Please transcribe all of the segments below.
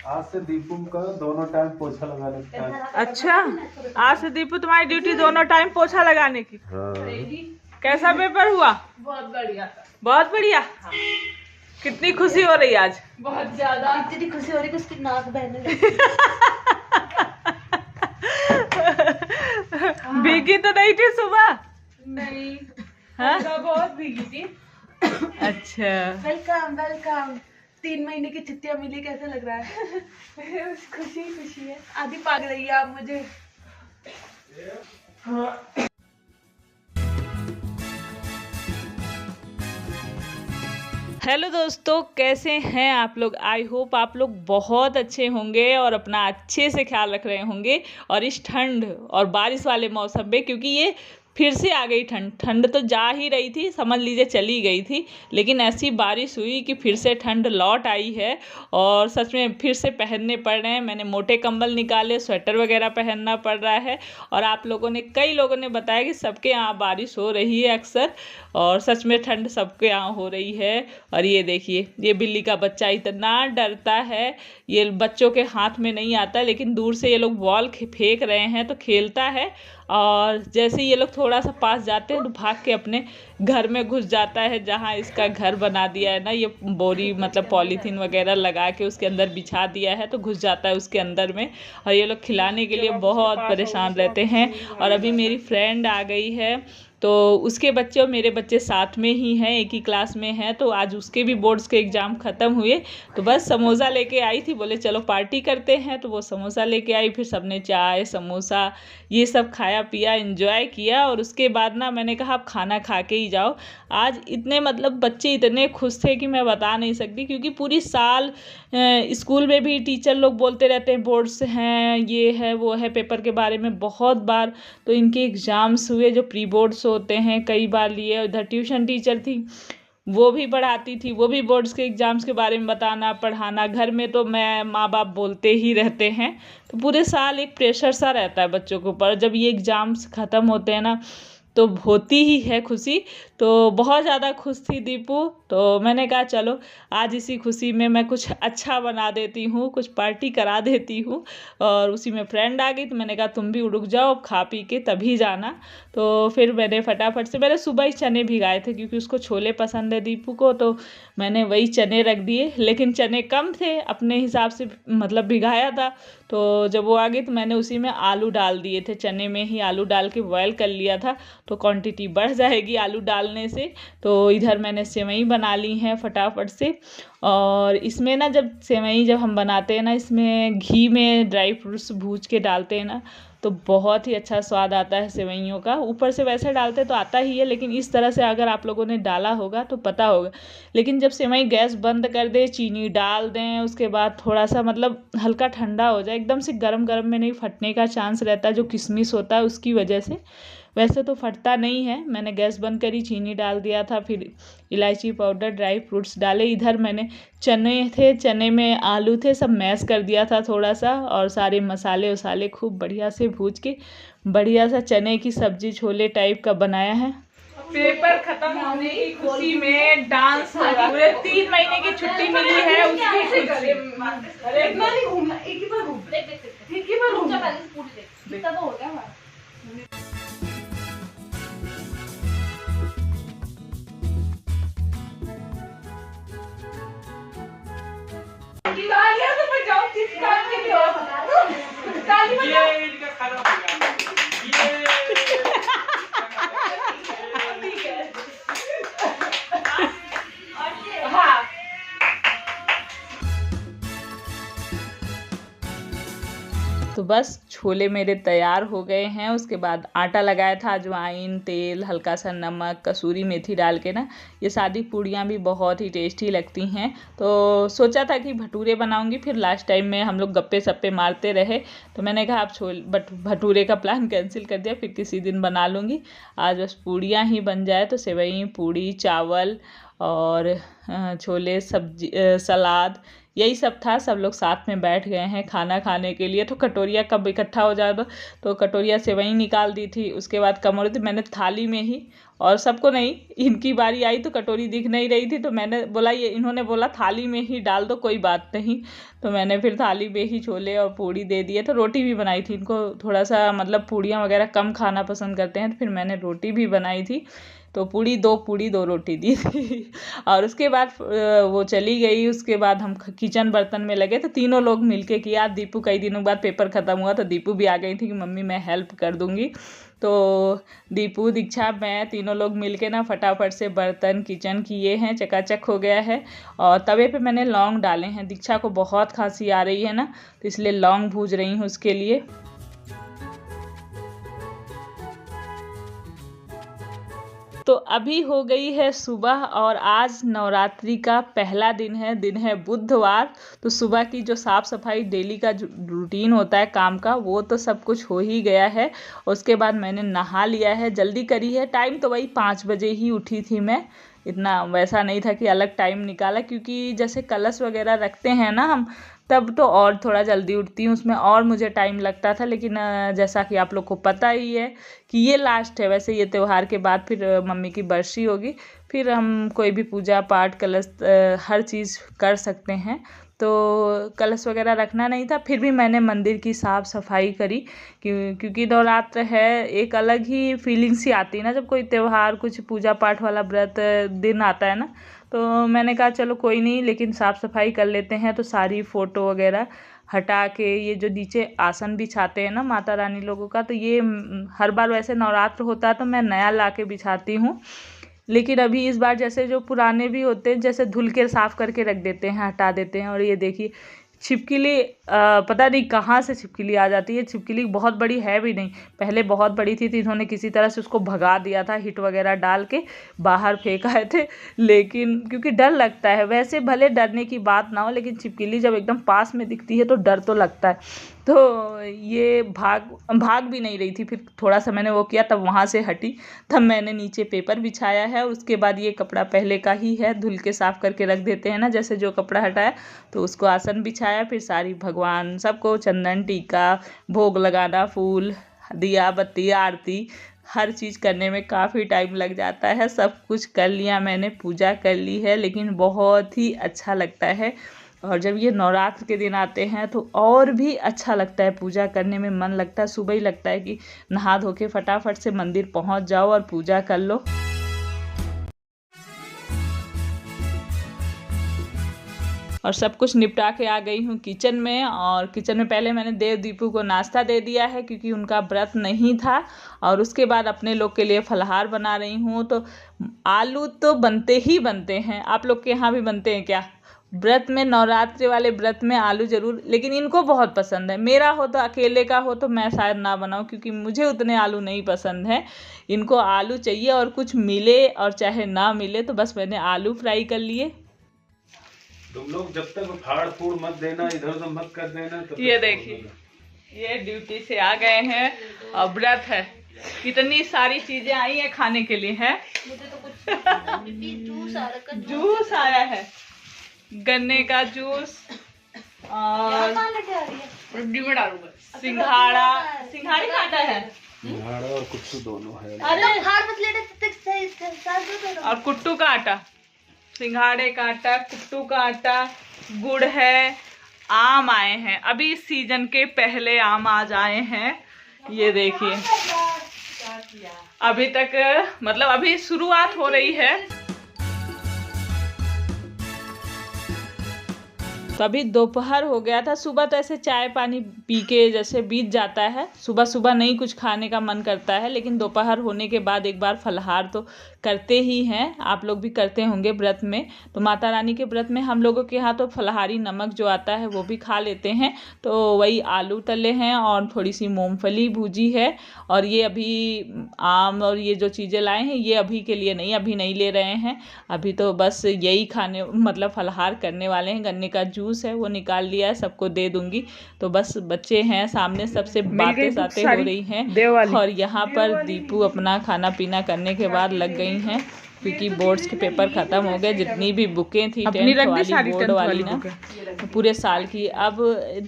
आज से दीपू का दोनों टाइम पोछा लगाने का है। अच्छा, आज से दीपू तुम्हारी ड्यूटी दोनों टाइम पोछा लगाने की। हाँ। कैसा पेपर हुआ? बहुत बढ़िया। बहुत बढ़िया। हाँ। कितनी खुशी हो रही आज? बहुत ज्यादा। इतनी खुशी हो रही कि उसकी नाक बहने लगी। भीगी तो नहीं थी सुबह? नहीं। हाँ? बहुत भीगी थी। अच्छा। Welcome welcome. 3 महीने की छुट्टियां मिली, कैसा लग रहा है? खुशी खुशी है। आधी पाग रही है आप मुझे। हेलो दोस्तों, कैसे हैं आप लोग? आई होप आप लोग बहुत अच्छे होंगे और अपना अच्छे से ख्याल रख रहे होंगे। और इस ठंड और बारिश वाले मौसम में, क्योंकि ये फिर से आ गई ठंड तो जा ही रही थी, समझ लीजिए चली गई थी, लेकिन ऐसी बारिश हुई कि फिर से ठंड लौट आई है और सच में फिर से पहनने पड़ रहे हैं। मैंने मोटे कंबल निकाले, स्वेटर वगैरह पहनना पड़ रहा है। और आप लोगों ने, कई लोगों ने बताया कि सबके यहाँ बारिश हो रही है अक्सर, और सच में ठंड सबके यहाँ हो रही है। और ये देखिए, ये बिल्ली का बच्चा इतना डरता है, ये बच्चों के हाथ में नहीं आता, लेकिन दूर से ये लोग बॉल फेंक रहे हैं तो खेलता है, और जैसे ये लोग थोड़ा सा पास जाते हैं तो भाग के अपने घर में घुस जाता है, जहाँ इसका घर बना दिया है ना, ये बोरी मतलब पॉलीथीन वगैरह लगा के उसके अंदर बिछा दिया है, तो घुस जाता है उसके अंदर में। और ये लोग खिलाने के लिए बहुत परेशान रहते हैं। और अभी मेरी फ्रेंड आ गई है, तो उसके बच्चे और मेरे बच्चे साथ में ही हैं, एक ही क्लास में हैं, तो आज उसके भी बोर्ड्स के एग्ज़ाम ख़त्म हुए, तो बस समोसा लेके आई थी, बोले चलो पार्टी करते हैं, तो वो समोसा लेके आई। फिर सबने चाय समोसा ये सब खाया पिया, एंजॉय किया। और उसके बाद ना मैंने कहा आप खाना खा के ही जाओ। आज इतने मतलब बच्चे इतने खुश थे कि मैं बता नहीं सकती, क्योंकि पूरी साल स्कूल में भी टीचर लोग बोलते रहते हैं बोर्ड्स हैं, ये है वो है, पेपर के बारे में बहुत बार। तो इनके एग्ज़ाम्स हुए, जो प्री बोर्ड्स होते हैं, कई बार लिए। उधर ट्यूशन टीचर थी, वो भी पढ़ाती थी, वो भी बोर्ड्स के एग्ज़ाम्स के बारे में बताना पढ़ाना। घर में तो मैं माँ बाप बोलते ही रहते हैं, तो पूरे साल एक प्रेशर सा रहता है बच्चों के ऊपर। जब ये एग्ज़ाम्स ख़त्म होते हैं ना, तो होती ही है खुशी। तो बहुत ज़्यादा खुश थी दीपू, तो मैंने कहा चलो आज इसी खुशी में मैं कुछ अच्छा बना देती हूँ, कुछ पार्टी करा देती हूँ। और उसी में फ्रेंड आ गई, तो मैंने कहा तुम भी रुक जाओ, अब खा पी के तभी जाना। तो फिर मैंने फटाफट से, मैंने सुबह ही चने भिगाए थे, क्योंकि उसको छोले पसंद है दीपू को, तो मैंने वही चने रख दिए। लेकिन चने कम थे, अपने हिसाब से मतलब भिगाया था। तो जब वो आ गई तो मैंने उसी में आलू डाल दिए थे, चने में ही आलू डाल के बॉयल कर लिया था, तो क्वांटिटी बढ़ जाएगी आलू डालने से। तो इधर मैंने सेवई बना ली हैं फटाफट से। और इसमें ना, जब सेवई जब हम बनाते हैं ना, इसमें घी में ड्राई फ्रूट्स भूज के डालते हैं ना, तो बहुत ही अच्छा स्वाद आता है सेवइयों का। ऊपर से वैसे डालते तो आता ही है, लेकिन इस तरह से अगर आप लोगों ने डाला होगा तो पता होगा। लेकिन जब सेवई गैस बंद कर दे, चीनी डाल दें, उसके बाद थोड़ा सा मतलब हल्का ठंडा हो जाए, एकदम से गरम गरम में नहीं फटने का चांस रहता है, जो किशमिश होता है उसकी वजह से। वैसे तो फटता नहीं है। मैंने गैस बंद करी, चीनी डाल दिया था, फिर इलायची पाउडर, ड्राई फ्रूट्स डाले। इधर मैंने चने थे, चने में आलू थे, सब मैश कर दिया था थोड़ा सा, और सारे मसाले वसाले खूब बढ़िया से भूज के बढ़िया सा चने की सब्जी छोले टाइप का बनाया है। पेपर खत्म होने की खुशी में डांस हो रहा है। पूरे 3 महीने की छुट्टी मिली है उसकी खुशी। तालियां तो बजाओ, किस काम के लिए हो? ताली बजाओ। ये इनका खाना हो गया। ये ठीक है। हाँ। तो बस छोले मेरे तैयार हो गए हैं। उसके बाद आटा लगाया था, अजवाइन, तेल, हल्का सा नमक, कसूरी मेथी डाल के ना, ये सादी पूड़ियाँ भी बहुत ही टेस्टी लगती हैं। तो सोचा था कि भटूरे बनाऊंगी, फिर लास्ट टाइम में हम लोग गप्पे सप्पे मारते रहे, तो मैंने कहा अब भटूरे का प्लान कैंसिल कर दिया, फिर किसी दिन बना लूँगी। आज बस पूड़ियाँ ही बन जाए, तो सेवई, पूड़ी, चावल और छोले, सब्जी, सलाद, यही सब था। सब लोग साथ में बैठ गए हैं खाना खाने के लिए। तो कटोरिया कब इकट्ठा हो जाए तो कटोरिया से वहीं निकाल दी थी। उसके बाद कमोरी थी, मैंने थाली में ही, और सबको नहीं, इनकी बारी आई तो कटोरी दिख नहीं रही थी तो मैंने बोला, ये इन्होंने बोला थाली में ही डाल दो, कोई बात नहीं। तो मैंने फिर थाली में ही छोले और पूड़ी दे दिए। तो रोटी भी बनाई थी, इनको थोड़ा सा मतलब पूड़ियाँ वगैरह कम खाना पसंद करते हैं, तो फिर मैंने रोटी भी बनाई थी। तो पूड़ी दो रोटी दी थी। और उसके बाद वो चली गई। उसके बाद हम किचन बर्तन में लगे, तो तीनों लोग मिलके किया। दीपू कई दिनों बाद पेपर ख़त्म हुआ तो दीपू भी आ गई थी कि मम्मी मैं हेल्प कर दूँगी। तो दीपू, दीक्षा, मैं तीनों लोग मिलके ना फटाफट से बर्तन किचन किए हैं, चकाचक हो गया है। और तवे पे मैंने लौंग डाले हैं। दीक्षा को बहुत खांसी आ रही है ना, तो इसलिए लौंग भूज रही हूँ उसके लिए। तो अभी हो गई है सुबह और आज नवरात्रि का पहला दिन है बुधवार। तो सुबह की जो साफ़ सफाई डेली का जो रूटीन होता है काम का, वो तो सब कुछ हो ही गया है। उसके बाद मैंने नहा लिया है, जल्दी करी है। टाइम तो वही 5 बजे ही उठी थी मैं, इतना वैसा नहीं था कि अलग टाइम निकाला, क्योंकि जैसे कलश वगैरह रखते हैं ना हम, तब तो और थोड़ा जल्दी उठती हूँ, उसमें और मुझे टाइम लगता था। लेकिन जैसा कि आप लोग को पता ही है कि ये लास्ट है, वैसे ये त्यौहार के बाद फिर मम्मी की बरसी होगी, फिर हम कोई भी पूजा पाठ कलश हर चीज़ कर सकते हैं। तो कलश वगैरह रखना नहीं था, फिर भी मैंने मंदिर की साफ़ सफाई करी, क्योंकि नवरात्र है, एक अलग ही फीलिंग सी आती है ना जब कोई त्यौहार कुछ पूजा पाठ वाला व्रत दिन आता है ना। तो मैंने कहा चलो कोई नहीं, लेकिन साफ़ सफाई कर लेते हैं। तो सारी फ़ोटो वगैरह हटा के, ये जो नीचे आसन बिछाते हैं ना माता रानी लोगों का, तो ये हर बार वैसे नवरात्र होता है तो मैं नया ला के बिछाती हूँ, लेकिन अभी इस बार जैसे जो पुराने भी होते हैं, जैसे धुल के साफ़ करके रख देते हैं, हटा देते हैं। और ये देखिए छिपकली, पता नहीं कहाँ से छिपकली आ जाती है। छिपकली बहुत बड़ी है भी नहीं, पहले बहुत बड़ी थी तो इन्होंने किसी तरह से उसको भगा दिया था, हिट वगैरह डाल के बाहर फेंकाए थे। लेकिन क्योंकि डर लगता है, वैसे भले डरने की बात ना हो, लेकिन छिपकली जब एकदम पास में दिखती है तो डर तो लगता है। तो ये भाग भी नहीं रही थी। फिर थोड़ा सा मैंने वो किया, तब वहाँ से हटी, तब मैंने नीचे पेपर बिछाया है। उसके बाद ये कपड़ा पहले का ही है, धुल के साफ़ करके रख देते हैं ना, जैसे जो कपड़ा हटाया तो उसको आसन बिछाया। फिर सारी भगवान सबको चंदन टीका, भोग लगाना, फूल, दिया बत्ती, आरती, हर चीज़ करने में काफ़ी टाइम लग जाता है। सब कुछ कर लिया मैंने, पूजा कर ली है, लेकिन बहुत ही अच्छा लगता है। और जब ये नवरात्र के दिन आते हैं तो और भी अच्छा लगता है, पूजा करने में मन लगता है। सुबह ही लगता है कि नहा धो के फटाफट से मंदिर पहुंच जाओ और पूजा कर लो। और सब कुछ निपटा के आ गई हूँ किचन में। और किचन में पहले मैंने देव दीपू को नाश्ता दे दिया है, क्योंकि उनका व्रत नहीं था। और उसके बाद अपने लोग के लिए फलाहार बना रही हूँ। तो आलू तो बनते ही बनते हैं, आप लोग के यहाँ भी बनते हैं क्या? व्रत में, नवरात्रि वाले व्रत में आलू जरूर, लेकिन इनको बहुत पसंद है। मेरा हो तो, अकेले का हो तो मैं शायद ना बनाऊं, क्योंकि मुझे उतने आलू नहीं पसंद है। इनको आलू चाहिए, और कुछ मिले और चाहे ना मिले, तो बस मैंने आलू फ्राई कर लिए। तुम लोग जब तक फाड़ फूड़ मत देना, इधर उधर मत कर देना। तो ये देखिए, ये ड्यूटी से आ गए हैं और व्रत है। कितनी सारी चीजें आई हैं खाने के लिए, है मुझे तो कुछ जूस आया है, गन्ने का जूस, और सिंघाड़ी काटा है, सिंघाड़ा और कुट्टू दोनों है। और कुट्टू का आटा, सिंघाड़े का आटा, कुट्टू का आटा, गुड़ है, आम आए हैं। अभी इस सीजन के पहले आम आज आए हैं। ये देखिए, अभी तक मतलब अभी शुरुआत हो रही है। तो अभी दोपहर हो गया था। सुबह तो ऐसे चाय पानी पी के जैसे बीत जाता है, सुबह सुबह नहीं कुछ खाने का मन करता है, लेकिन दोपहर होने के बाद एक बार फलाहार तो करते ही हैं। आप लोग भी करते होंगे व्रत में। तो माता रानी के व्रत में हम लोगों के यहाँ तो फलाहारी नमक जो आता है वो भी खा लेते हैं। तो वही आलू तले हैं और थोड़ी सी मूंगफली भूजी है। और ये अभी आम और ये जो चीज़ें लाए हैं ये अभी के लिए नहीं, अभी नहीं ले रहे हैं। अभी तो बस यही खाने मतलब फलाहार करने वाले हैं। गन्ने का जूस है वो निकाल लिया है, सबको दे दूंगी। तो बस बच्चे हैं सामने, सबसे बातें हो रही हैं। और यहाँ पर दीपू अपना खाना पीना करने के बाद लग गई हैं क्योंकि बोर्ड्स के पेपर ख़त्म हो गए। जितनी भी बुकें थी अपनी 10th रख दी वाली सारी बोर्ड 10th वाली वाली ना, बुकें। पूरे साल की। अब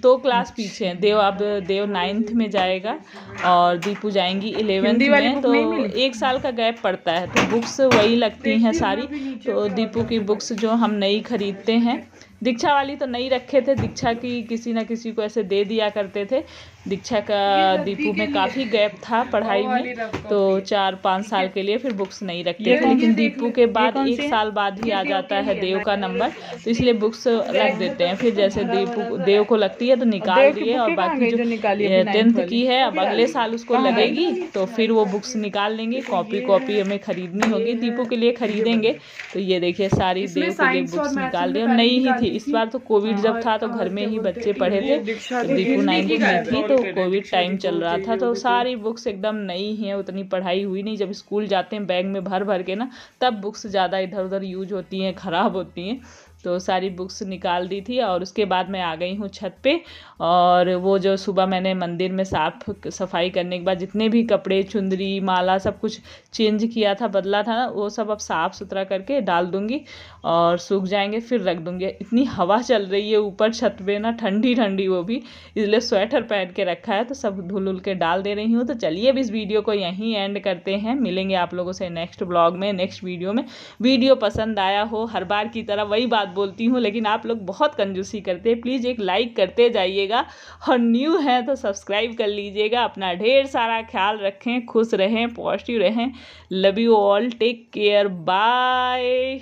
2 क्लास पीछे हैं। देव 9th में जाएगा और दीपू जाएंगी 11th हिंदी वाली में, बुक तो नहीं मिली? 1 साल का गैप पड़ता है, तो बुक्स वही लगती हैं सारी। तो दीपू की बुक्स जो हम नई खरीदते हैं, दीक्षा वाली तो नहीं रखे थे, दीक्षा की किसी ना किसी को ऐसे दे दिया करते थे। दीक्षा का दीपू में काफ़ी गैप था पढ़ाई में, तो 4-5 साल के लिए फिर बुक्स नहीं रखते थे। लेकिन दीपू के बाद 1 साल बाद ही आ जाता है देव का नंबर, तो इसलिए बुक्स रख देते हैं। फिर जैसे देव को लगती है तो निकाल दिए, और बाकी जो 10th की है अब अगले साल उसको लगेगी तो फिर वो बुक्स निकाल लेंगे। कॉपी हमें खरीदनी होगी, दीपू के लिए खरीदेंगे। तो ये देखिए सारी देव के लिए बुक्स निकाल दी, और नई ही थी इस बार। तो कोविड जब था तो घर में ही बच्चे पढ़े थे, तो दीपू 9th में थी, तो कोविड टाइम चल रहा था, तो सारी बुक्स एकदम नई हैं। उतनी पढ़ाई हुई नहीं। जब स्कूल जाते हैं बैग में भर भर के ना, तब बुक्स ज़्यादा इधर उधर यूज होती हैं, ख़राब होती हैं। तो सारी बुक्स निकाल दी थी, और उसके बाद मैं आ गई हूँ छत पे। और वो जो सुबह मैंने मंदिर में साफ़ सफाई करने के बाद जितने भी कपड़े, चुंदरी, माला सब कुछ चेंज किया था, बदला था ना, वो सब अब साफ़ सुथरा करके डाल दूँगी और सूख जाएंगे, फिर रख दूँगी। इतनी हवा चल रही है ऊपर छत पे ना, ठंडी ठंडी वो भी, इसलिए स्वेटर पहन के रखा है, तो सब धुल के डाल दे रही हूँ। तो चलिए अब इस वीडियो को यहीं एंड करते हैं। मिलेंगे आप लोगों से नेक्स्ट ब्लॉग में, नेक्स्ट वीडियो में। वीडियो पसंद आया हो, हर बार की तरह वही बात बोलती हूँ, लेकिन आप लोग बहुत कंजूसी करते हैं, प्लीज़ एक लाइक करते जाइएगा, और न्यू हैं तो सब्सक्राइब कर लीजिएगा। अपना ढेर सारा ख्याल रखें, खुश रहें, पॉजिटिव रहें। Love you all, take care, bye.